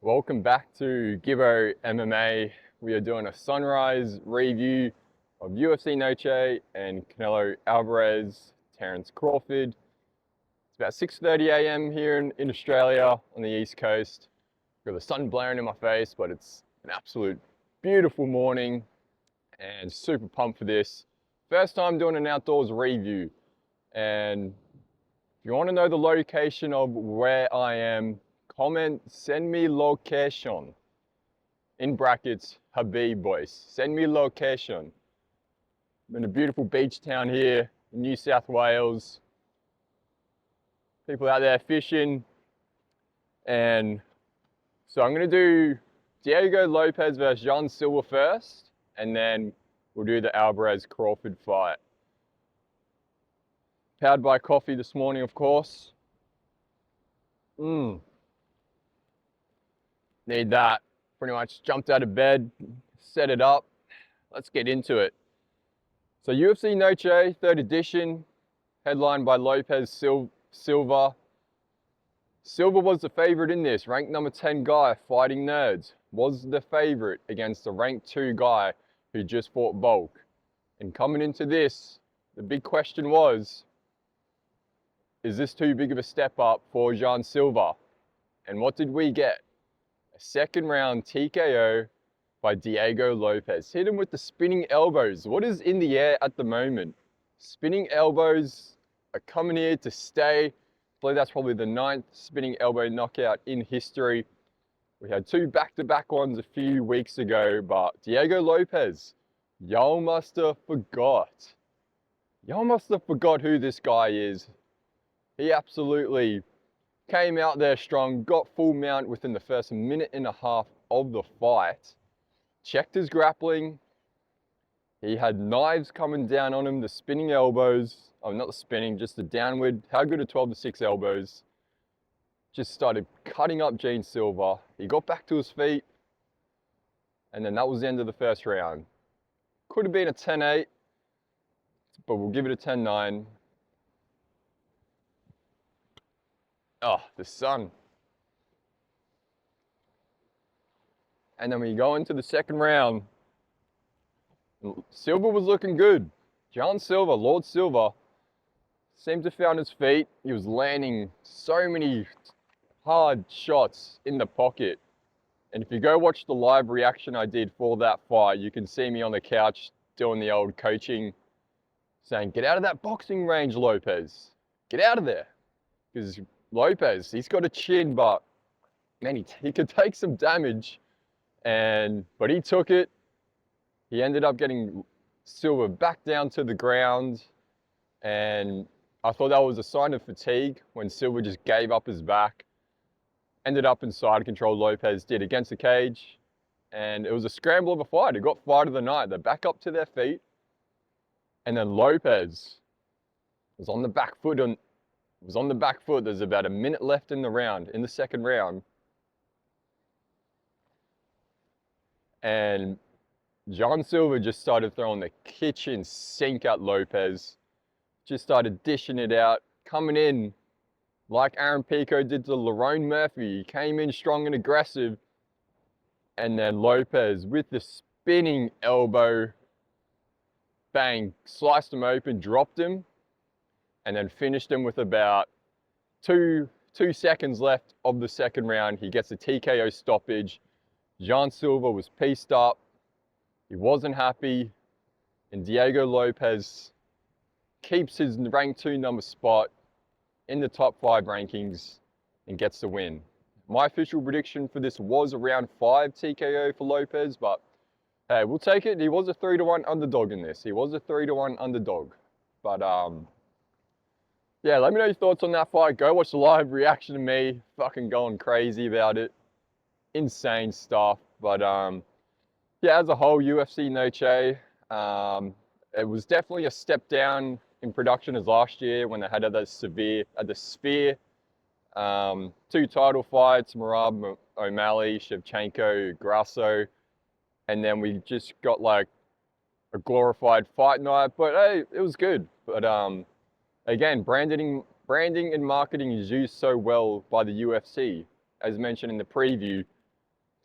Welcome back to Gibbo MMA. We are doing a sunrise review of UFC Noche and Canelo Alvarez, Terence Crawford. It's about 6:30 a.m. here in Australia on the East Coast. Got the sun blaring in my face, but it's an absolute beautiful morning and super pumped for this. First time doing an outdoors review. And if you want to know the location of where I am, comment, send me location. In brackets, Habib boys. Send me location. I'm in a beautiful beach town here in New South Wales. People out there fishing. And so I'm going to do Diego Lopez versus Jan Silva first, and then we'll do the Alvarez Crawford fight. Powered by coffee this morning, of course. Need that. Pretty much jumped out of bed, set it up. Let's get into it. So UFC Noche, 3rd edition, headlined by Lopez Silva. Silva was the favorite in this, ranked number 10 guy, fighting nerds, was the favorite against the ranked 2 guy who just fought Bulk. And coming into this, the big question was, is this too big of a step up for Jan Silva? And what did we get? A 2nd round TKO by Diego Lopez. Hit him with the spinning elbows. What is in the air at the moment? Spinning elbows are coming here to stay. I believe that's probably the 9th spinning elbow knockout in history. We had 2 back-to-back ones a few weeks ago, but Diego Lopez, y'all must have forgot. Y'all must have forgot who this guy is. He absolutely came out there strong, got full mount within the first minute and a half of the fight. Checked his grappling. He had knives coming down on him, the spinning elbows. Oh, not the spinning, just the downward. How good are 12-6 elbows? Just started cutting up Jan Silva. He got back to his feet. And then that was the end of the first round. Could have been a 10-8, but we'll give it a 10-9. Oh, the sun. And then we go into the 2nd round. Silva was looking good. Jan Silva, Lord Silva, seemed to have found his feet. He was landing so many hard shots in the pocket. And if you go watch the live reaction I did for that fight, you can see me on the couch doing the old coaching, saying, get out of that boxing range, Lopez. Get out of there. Because Lopez, he's got a chin, but man, he could take some damage. But he took it. He ended up getting Silva back down to the ground. And I thought that was a sign of fatigue when Silva just gave up his back. Ended up in side control, Lopez did against the cage. And it was a scramble of a fight. It got fight of the night. They're back up to their feet. And then Lopez was on the back foot. There's about a minute left in the round, in the 2nd round. And Jan Silva just started throwing the kitchen sink at Lopez. Just started dishing it out, coming in like Aaron Pico did to Lerone Murphy. He came in strong and aggressive. And then Lopez with the spinning elbow, bang, sliced him open, dropped him, and then finished him with about two seconds left of the 2nd round. He gets a TKO stoppage. Jan Silva was pieced up. He wasn't happy. And Diego Lopez keeps his ranked 2 number spot in the top 5 rankings and gets the win. My official prediction for this was around 5 TKO for Lopez, but hey, we'll take it. He was a 3-1 underdog in this. But yeah, let me know your thoughts on that fight. Go watch the live reaction to me fucking going crazy about it. Insane stuff. But yeah, as a whole, UFC Noche, it was definitely a step down in production as last year when they had the Sphere. 2 title fights, Merab O'Malley, Shevchenko, Grasso. And then we just got like a glorified fight night. But hey, it was good. But again, branding and marketing is used so well by the UFC. As mentioned in the preview,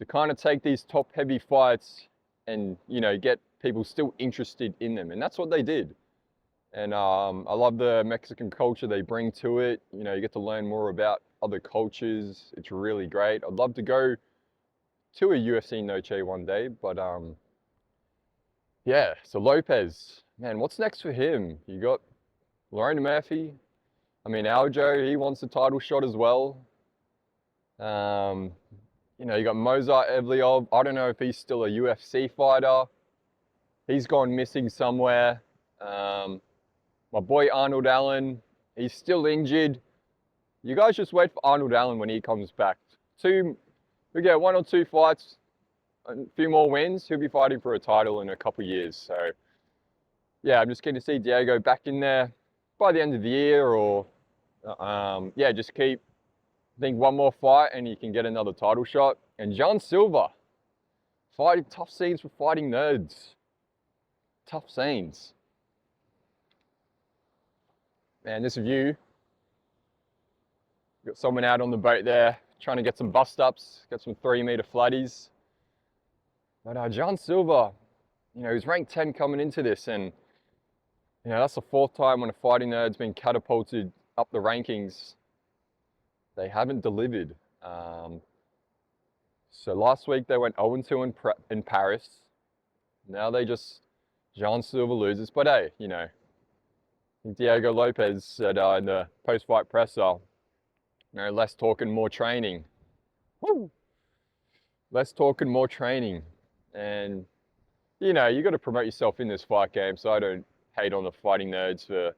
to kind of take these top heavy fights and, you know, get people still interested in them. And that's what they did. And I love the Mexican culture they bring to it. You know, you get to learn more about other cultures. It's really great. I'd love to go to a UFC Noche one day, but yeah, so Lopez, man, what's next for him? You got Lauren Murphy. I mean, Aljo, he wants the title shot as well. You know, you got Mozart Evliov. I don't know if he's still a UFC fighter. He's gone missing somewhere. My boy Arnold Allen, he's still injured. You guys just wait for Arnold Allen when he comes back. We get 1 or 2 fights, a few more wins, he'll be fighting for a title in a couple years. So yeah, I'm just keen to see Diego back in there by the end of the year, or yeah, just keep, I think, 1 more fight and you can get another title shot. And John Silver, fighting tough scenes for fighting nerds. Tough scenes. Man, this view, got someone out on the boat there trying to get some bust ups, get some 3-meter flatties. But John Silver, you know, he's ranked 10 coming into this, and you know, that's the 4th time when a fighting nerd's been catapulted up the rankings. They haven't delivered. So last week they went 0-2 in Paris. Now they just, John Silver loses. But hey, you know, Diego Lopez said in the post-fight presser, you know, less talking, more training. Woo! Less talking, more training. And, you know, you got to promote yourself in this fight game, so I don't hate on the fighting nerds for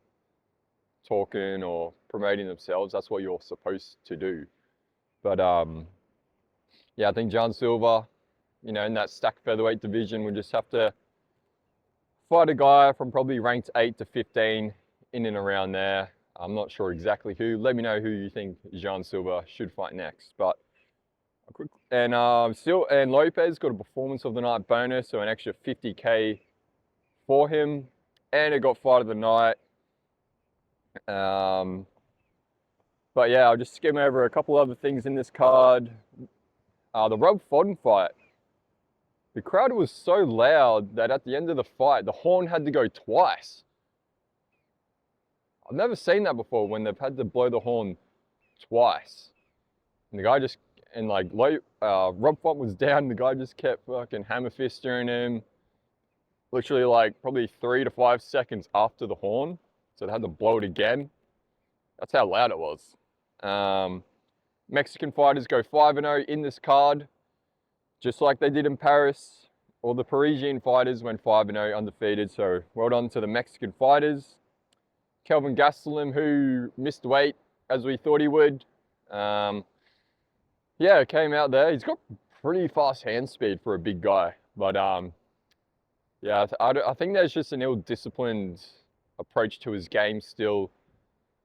talking or promoting themselves. That's what you're supposed to do. But, yeah, I think John Silver, you know, in that stacked featherweight division, would just have to fight a guy from probably ranked 8 to 15, in and around there. I'm not sure exactly who. Let me know who you think John Silver should fight next. But and Lopez got a performance of the night bonus, so an extra 50K for him, and it got fight of the night. But yeah, I'll just skim over a couple other things in this card. The Rob Fodden fight. The crowd was so loud that at the end of the fight, the horn had to go twice. I've never seen that before, when they've had to blow the horn twice. And the guy just, and like, Rob Font was down, the guy just kept fucking hammer fisting him. Literally like probably 3 to 5 seconds after the horn. So they had to blow it again. That's how loud it was. Mexican fighters go 5-0 in this card, just like they did in Paris. All the Parisian fighters went 5-0 undefeated. So well done to the Mexican fighters. Kelvin Gastelum, who missed weight as we thought he would. Yeah, came out there. He's got pretty fast hand speed for a big guy. But yeah, I think there's just an ill-disciplined approach to his game still,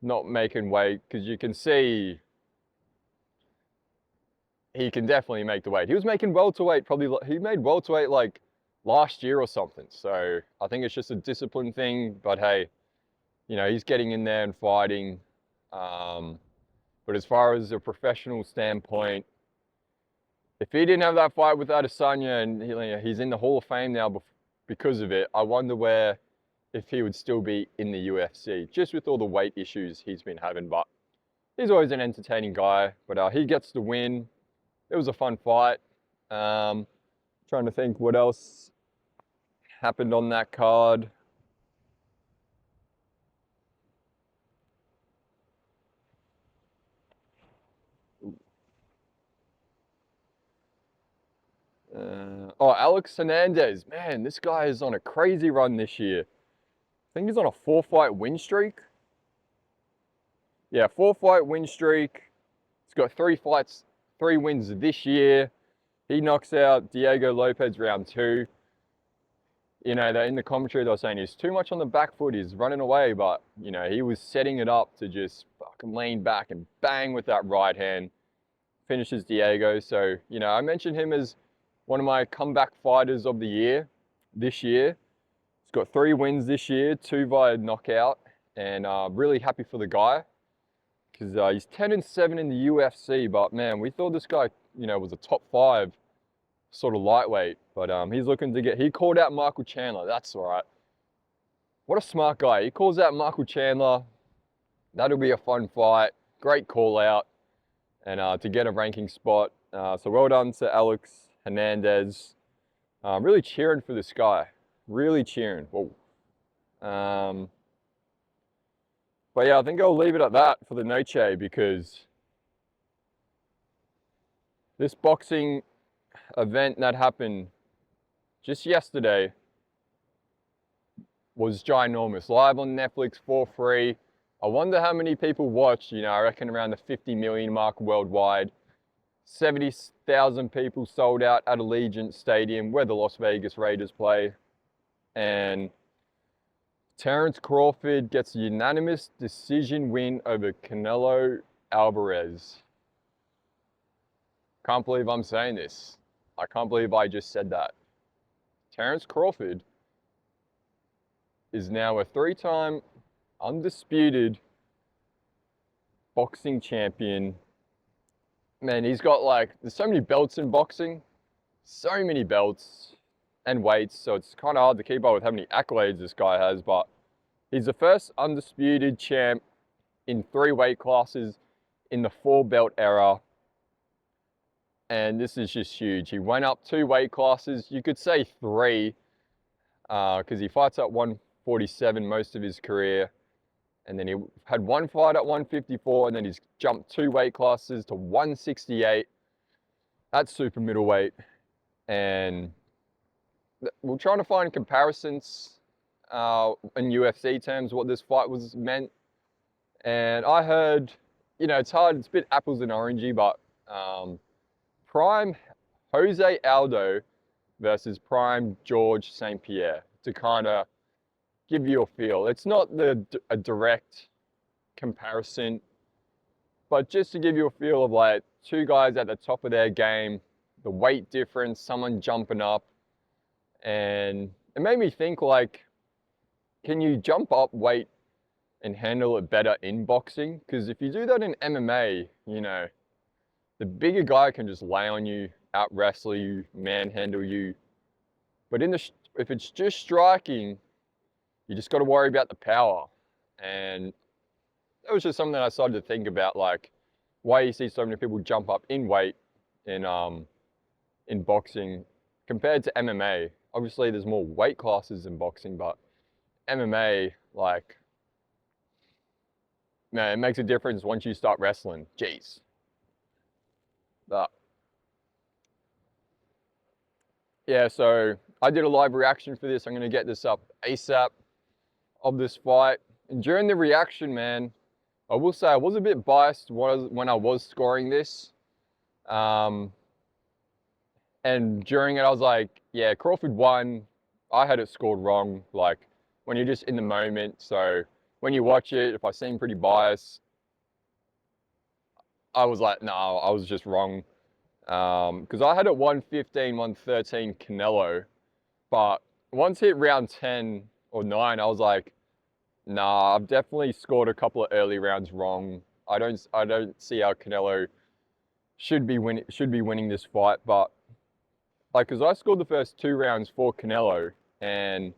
not making weight, because you can see he can definitely make the weight. He was making welterweight, he made welterweight like last year or something. So I think it's just a discipline thing. But hey, you know, he's getting in there and fighting. But as far as a professional standpoint, if he didn't have that fight with Adesanya, and he's in the Hall of Fame now because of it, I wonder if he would still be in the UFC, just with all the weight issues he's been having. But he's always an entertaining guy. But he gets the win. It was a fun fight. Trying to think what else happened on that card. Alex Hernandez, man, this guy is on a crazy run this year. I think he's on a 4-fight win streak. Yeah, 4-fight win streak. He's got 3 wins this year. He knocks out Diego Lopez round 2. You know, in the commentary they were saying he's too much on the back foot, he's running away, but you know, he was setting it up to just fucking lean back and bang with that right hand. Finishes Diego. So, you know, I mentioned him as one of my comeback fighters of the year, this year. He's got 3 wins this year, 2 via knockout, and really happy for the guy, because he's 10-7 in the UFC, but man, we thought this guy, you know, was a top 5 sort of lightweight, but he's looking to get, he called out Michael Chandler, that's right. What a smart guy. He calls out Michael Chandler. That'll be a fun fight. Great call out, and to get a ranking spot. So well done to Alex Hernandez. Really cheering for this guy. Really cheering. Whoa. But yeah, I think I'll leave it at that for the Noche, because this boxing event that happened just yesterday was ginormous. Live on Netflix for free. I wonder how many people watched. You know, I reckon around the 50 million mark worldwide. 70,000 people sold out at Allegiant Stadium, where the Las Vegas Raiders play. And Terence Crawford gets a unanimous decision win over Canelo Alvarez. Can't believe I'm saying this. I can't believe I just said that. Terence Crawford is now a 3-time undisputed boxing champion. Man, he's got like, there's so many belts in boxing, so many belts and weights, so it's kind of hard to keep up with how many accolades this guy has, but he's the first undisputed champ in 3 weight classes in the 4-belt era. And this is just huge. He went up 2 weight classes, you could say 3, because he fights at 147 most of his career. And then he had 1 fight at 154, and then he's jumped 2 weight classes to 168 at super middleweight. And we're trying to find comparisons in UFC terms, what this fight was meant. And I heard, you know, it's hard, it's a bit apples and orangey, but prime Jose Aldo versus prime George St. Pierre, to kind of give you a feel. It's not a direct comparison, but just to give you a feel of like 2 guys at the top of their game, the weight difference, someone jumping up. And it made me think, like, can you jump up weight and handle it better in boxing? Because if you do that in MMA, you know, the bigger guy can just lay on you, out wrestle you, manhandle you. But if it's just striking, you just got to worry about the power. And that was just something that I started to think about, like why you see so many people jump up in weight in boxing compared to MMA. Obviously, there's more weight classes in boxing, but MMA, like, man, it makes a difference once you start wrestling. Jeez. But yeah, so I did a live reaction for this. I'm going to get this up ASAP of this fight. And during the reaction, man, I will say I was a bit biased when I was scoring this. And during it, I was like, yeah, Crawford won. I had it scored wrong, like when you're just in the moment. So when you watch it, if I seem pretty biased, I was like, no, I was just wrong. Because I had it 115, 113 Canelo. But once hit round 10 or 9, I was like, nah, I've definitely scored a couple of early rounds wrong. I don't see how Canelo should be winning this fight. But like, because I scored the first 2 rounds for Canelo, and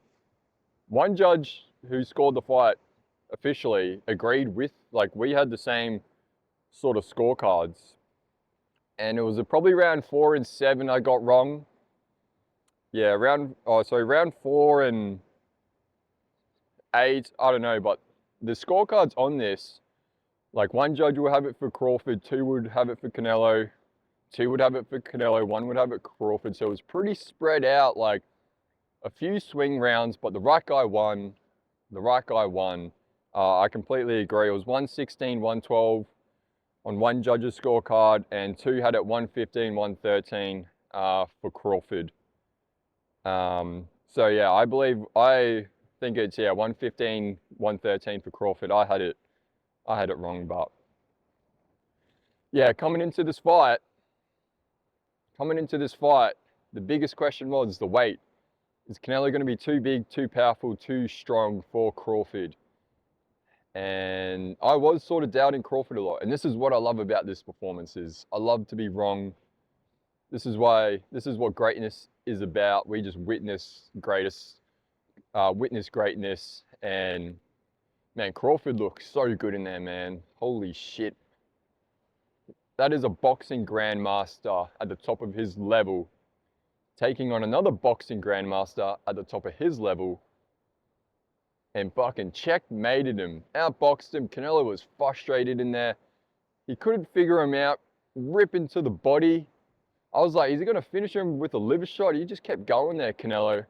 one judge who scored the fight officially agreed with, like, we had the same sort of scorecards, and it was probably round 4 and 7 I got wrong. Yeah, round 4 and 8, I don't know, but the scorecards on this, like, one judge will have it for Crawford, 2 would have it for Canelo, 2 would have it for Canelo, 1 would have it for Crawford. So it was pretty spread out, like a few swing rounds, but the right guy won. The right guy won. I completely agree. It was 116, 112 on one judge's scorecard, and 2 had it 115, 113 for Crawford. So yeah, I think it's, yeah, 115, 113 for Crawford. I had it wrong, but yeah, coming into this fight, the biggest question was the weight. Is Canelo going to be too big, too powerful, too strong for Crawford? And I was sort of doubting Crawford a lot. And this is what I love about this performance, is I love to be wrong. This is what greatness is about. We just witness greatness, and man, Crawford looks so good in there, man. Holy shit. That is a boxing grandmaster at the top of his level, taking on another boxing grandmaster at the top of his level, and fucking checkmated him, outboxed him. Canelo was frustrated in there. He couldn't figure him out, rip into the body. I was like, is he gonna finish him with a liver shot? He just kept going there, Canelo.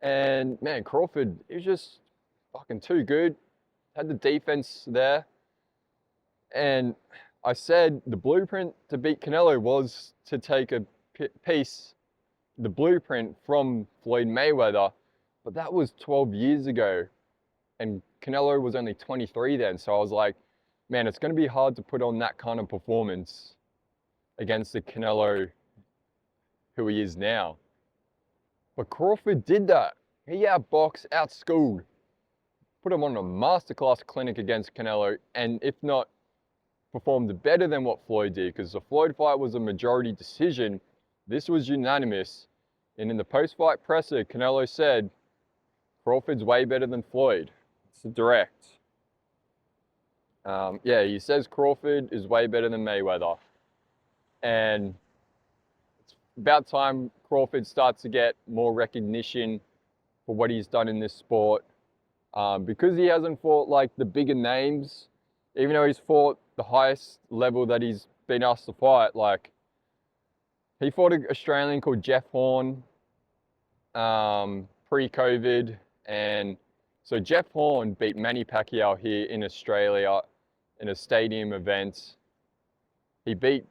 And man, Crawford, he was just fucking too good. Had the defense there. And I said the blueprint to beat Canelo was to take a piece, the blueprint from Floyd Mayweather, but that was 12 years ago. And Canelo was only 23 then. So I was like, man, it's going to be hard to put on that kind of performance against the Canelo who he is now. But Crawford did that. He outboxed, outschooled, put him on a masterclass clinic against Canelo, and if not, performed better than what Floyd did, because the Floyd fight was a majority decision. This was unanimous. And in the post-fight presser, Canelo said, Crawford's way better than Floyd. It's direct. Yeah, he says Crawford is way better than Mayweather. And it's about time Crawford starts to get more recognition for what he's done in this sport. Because he hasn't fought like the bigger names, even though he's fought the highest level that he's been asked to fight. Like, he fought an Australian called Jeff Horn pre-COVID, and so Jeff Horn beat Manny Pacquiao here in Australia in a stadium event. He beat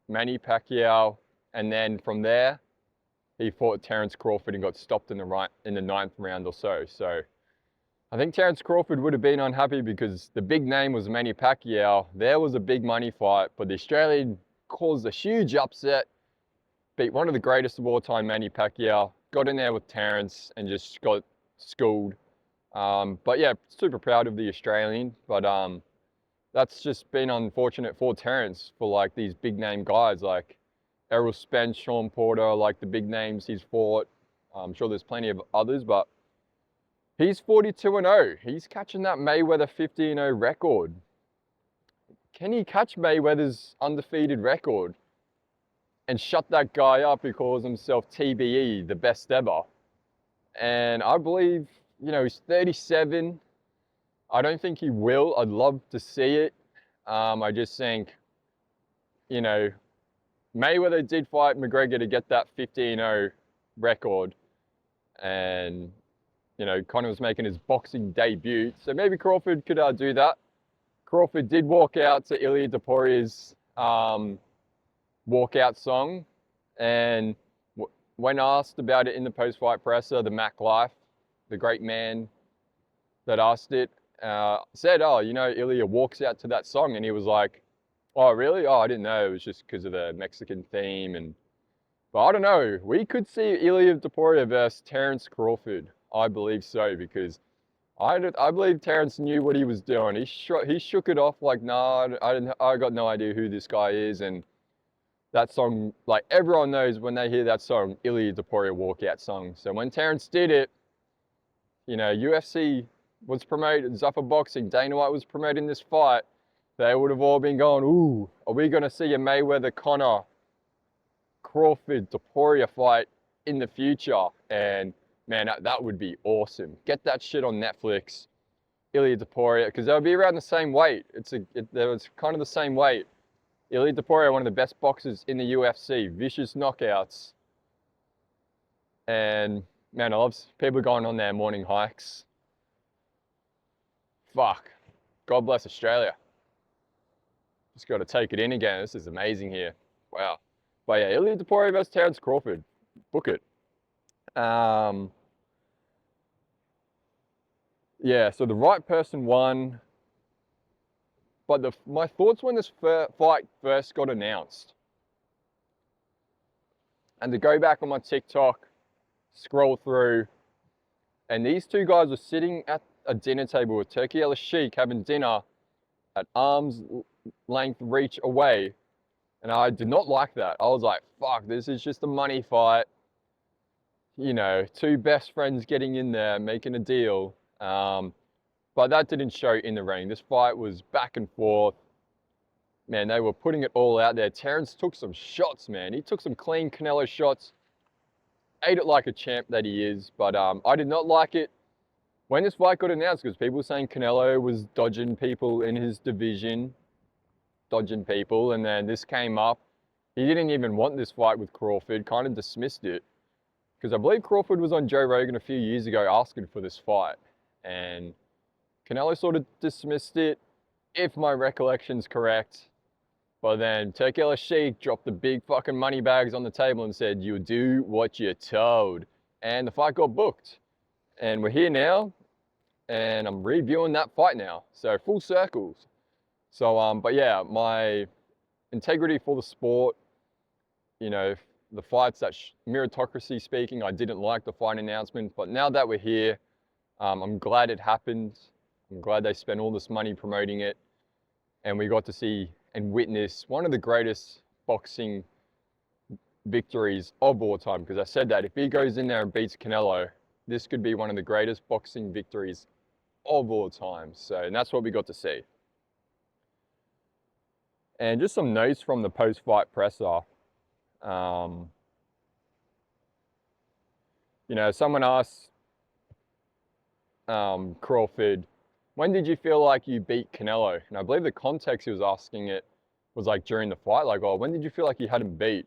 Manny Pacquiao, and then from there he fought Terence Crawford and got stopped in the ninth round or so. So I think Terence Crawford would have been unhappy because the big name was Manny Pacquiao. There was a big money fight, but the Australian caused a huge upset, beat one of the greatest of all time, Manny Pacquiao, got in there with Terence and just got schooled. But yeah, super proud of the Australian, but that's just been unfortunate for Terence, for like these big name guys like Errol Spence, Sean Porter, like the big names he's fought. I'm sure there's plenty of others, but he's 42-0. He's catching that Mayweather 50-0 record. Can he catch Mayweather's undefeated record and shut that guy up who calls himself TBE, the best ever? And I believe, you know, he's 37. I don't think he will. I'd love to see it. I just think, you know, Mayweather did fight McGregor to get that 15-0 record. And, you know, Conor was making his boxing debut. So maybe Crawford could do that. Crawford did walk out to Ilia Toporia's walkout song. And when asked about it in the post-fight presser, the Mac Life, the great man that asked it, said, oh, you know, Ilia walks out to that song. And he was like, oh, really? Oh, I didn't know. It was just because of the Mexican theme. But I don't know. We could see Ilia Topuria versus Terence Crawford. I believe so, because I believe Terence knew what he was doing. He shook it off like, nah, I got no idea who this guy is. And that song, like, everyone knows when they hear that song, Ilia Topuria walkout song. So when Terence did it, you know, UFC was promoted, Zuffa Boxing, Dana White was promoting this fight. They would have all been going, ooh, are we going to see a Mayweather, Conor, Crawford, Topuria fight in the future? And man, that would be awesome. Get that shit on Netflix, Ilia Topuria, because they'll be around the same weight. There was kind of the same weight. Ilia Topuria, one of the best boxers in the UFC, vicious knockouts. And man, I love people going on their morning hikes. Fuck. God bless Australia. Just got to take it in again. This is amazing here. Wow. But yeah, Ilia Topuria versus Terence Crawford. Book it. Yeah, so the right person won. But my thoughts when this fight first got announced, and to go back on my TikTok, scroll through, and these two guys were sitting at a dinner table with Turki El Sheikh having dinner at arm's length reach away. And I did not like that. I was like, fuck, this is just a money fight. You know, two best friends getting in there, making a deal. But that didn't show in the ring. This fight was back and forth. Man, they were putting it all out there. Terrence took some shots, man. He took some clean Canelo shots. Ate it like a champ that he is. But I did not like it when this fight got announced, because people were saying Canelo was dodging people in his division. Dodging people. And then this came up. He didn't even want this fight with Crawford. Kind of dismissed it. Because I believe Crawford was on Joe Rogan a few years ago asking for this fight. And Canelo sort of dismissed it, if my recollection's correct. But then Turki Al-Sheikh dropped the big fucking money bags on the table and said, you do what you're told. And the fight got booked. And we're here now, and I'm reviewing that fight now. So full circles. So, but yeah, my integrity for the sport, you know, the fights that meritocracy speaking, I didn't like the fight announcement. But now that we're here, I'm glad it happened. I'm glad they spent all this money promoting it. And we got to see and witness one of the greatest boxing victories of all time. Because I said that if he goes in there and beats Canelo, this could be one of the greatest boxing victories of all time. So, and that's what we got to see. And just some notes from the post-fight presser. You know, someone asked Crawford, when did you feel like you beat Canelo? And I believe the context he was asking it was like during the fight, like, oh, when did you feel like you had him beat?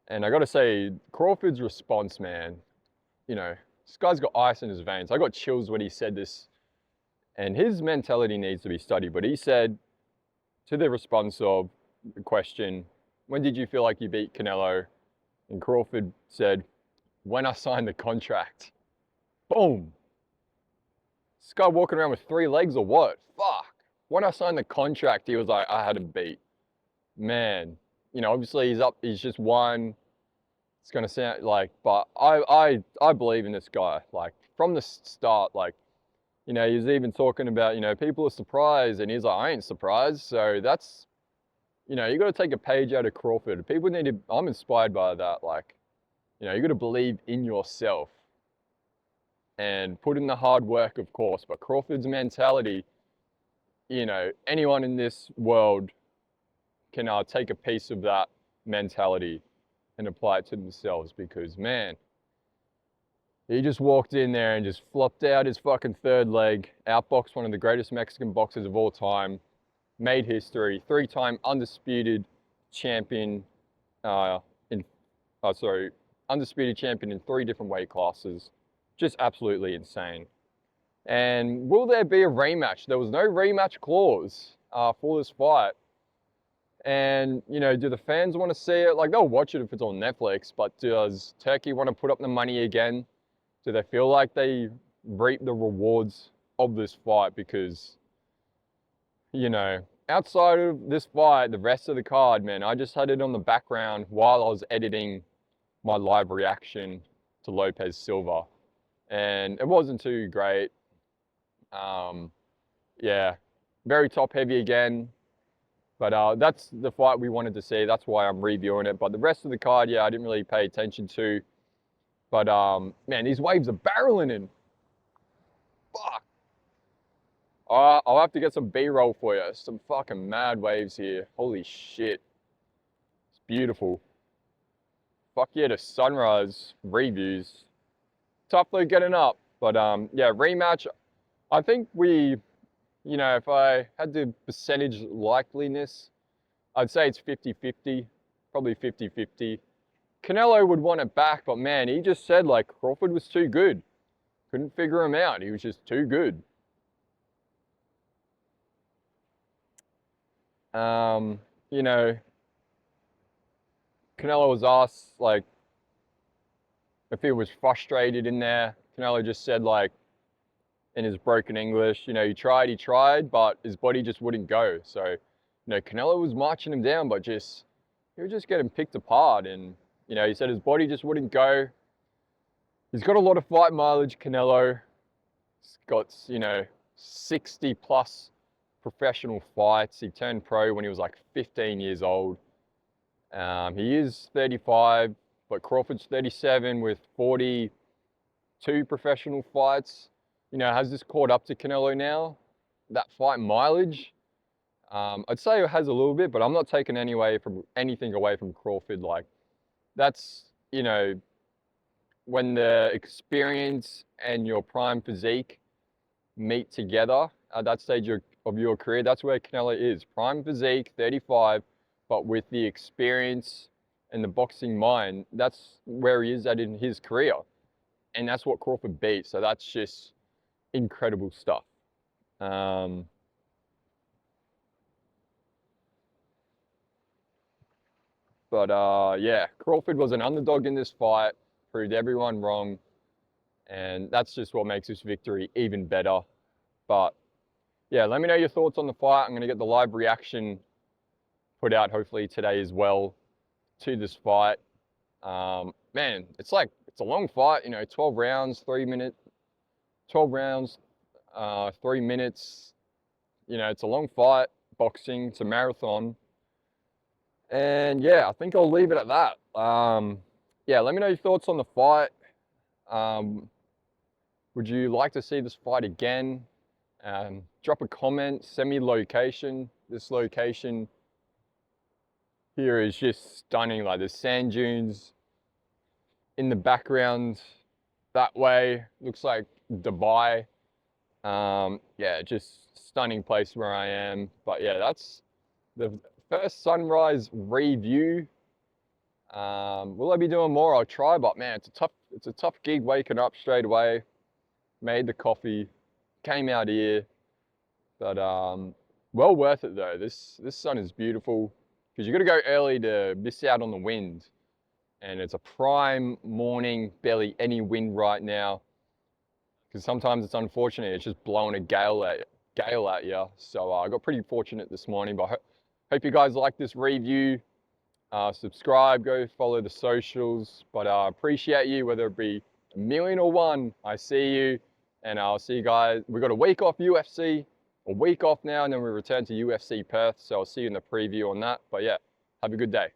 And I got to say, Crawford's response, man, you know, this guy's got ice in his veins. I got chills when he said this, and his mentality needs to be studied. But he said to the response of the question, when did you feel like you beat Canelo? And Crawford said, when I signed the contract. Boom. This guy walking around with 3 legs or what? Fuck. When I signed the contract, he was like, I had him beat. Man, you know, obviously he's up, he's just won. It's gonna sound like, but I believe in this guy. Like from the start, like, you know, he was even talking about, you know, people are surprised, and he's like, I ain't surprised. So that's, you know, you got to take a page out of Crawford. People need to, I'm inspired by that. Like, you know, you got to believe in yourself and put in the hard work, of course. But Crawford's mentality, you know, anyone in this world can take a piece of that mentality and apply it to themselves, because, man, he just walked in there and just flopped out his fucking 3rd leg, outboxed one of the greatest Mexican boxers of all time, made history, 3-time undisputed champion undisputed champion in 3 different weight classes. Just absolutely insane. And will there be a rematch? There was no rematch clause for this fight. And, you know, do the fans want to see it? Like, they'll watch it if it's on Netflix, but does Turkey want to put up the money again? Do they feel like they reap the rewards of this fight? Because, you know, outside of this fight, the rest of the card, man, I just had it on the background while I was editing my live reaction to Lopez Silva. And it wasn't too great. Yeah, very top heavy again. But that's the fight we wanted to see. That's why I'm reviewing it. But the rest of the card, yeah, I didn't really pay attention to. But man, these waves are barreling in. Fuck. I'll have to get some B-roll for you. Some fucking mad waves here. Holy shit. It's beautiful. Fuck yeah, the sunrise reviews. Tough though getting up. But yeah, rematch. I think we, you know, if I had the percentage likeliness, I'd say it's 50-50. Probably 50-50. Canelo would want it back, but man, he just said like Crawford was too good. Couldn't figure him out. He was just too good. You know, Canelo was asked like if he was frustrated in there. Canelo just said like in his broken English, you know, he tried, but his body just wouldn't go. So, you know, Canelo was marching him down, but just he was just getting picked apart. And, you know, he said his body just wouldn't go. He's got a lot of fight mileage, Canelo. He's got, you know, 60 plus professional fights. He turned pro when he was like 15 years old. He is 35, but Crawford's 37 with 42 professional fights. You know, has this caught up to Canelo now? That fight mileage? I'd say it has a little bit, but I'm not taking anything away from Crawford. Like, that's, you know, when the experience and your prime physique meet together at that stage of your career, that's where Canelo is. Prime physique, 35, but with the experience and the boxing mind, that's where he is at in his career. And that's what Crawford beat. So that's just incredible stuff. Yeah, Crawford was an underdog in this fight, proved everyone wrong. And that's just what makes this victory even better. But yeah, let me know your thoughts on the fight. I'm going to get the live reaction put out hopefully today as well to this fight. Man, it's a long fight, you know, 12 rounds, 12 rounds, 3 minutes. You know, it's a long fight, boxing, it's a marathon. And yeah, I think I'll leave it at that. Yeah, let me know your thoughts on the fight. Would you like to see this fight again? Drop a comment, send me location. This location here is just stunning. Like, there's sand dunes in the background that way. Looks like Dubai. Yeah, just stunning place where I am. But yeah, that's the first sunrise review. Will I be doing more? I'll try, but man, it's a tough gig waking up straight away. Made the coffee, came out here, but well worth it though. This sun is beautiful because you got to go early to miss out on the wind, and it's a prime morning, barely any wind right now. Because sometimes it's unfortunate, it's just blowing a gale at you. So I got pretty fortunate this morning, but hope you guys like this review. Subscribe, go follow the socials, but I appreciate you, whether it be a million or one. I see you, and I'll see you guys. We've got a week off UFC, a week off now, and then we return to UFC Perth, so I'll see you in the preview on that. But yeah, have a good day.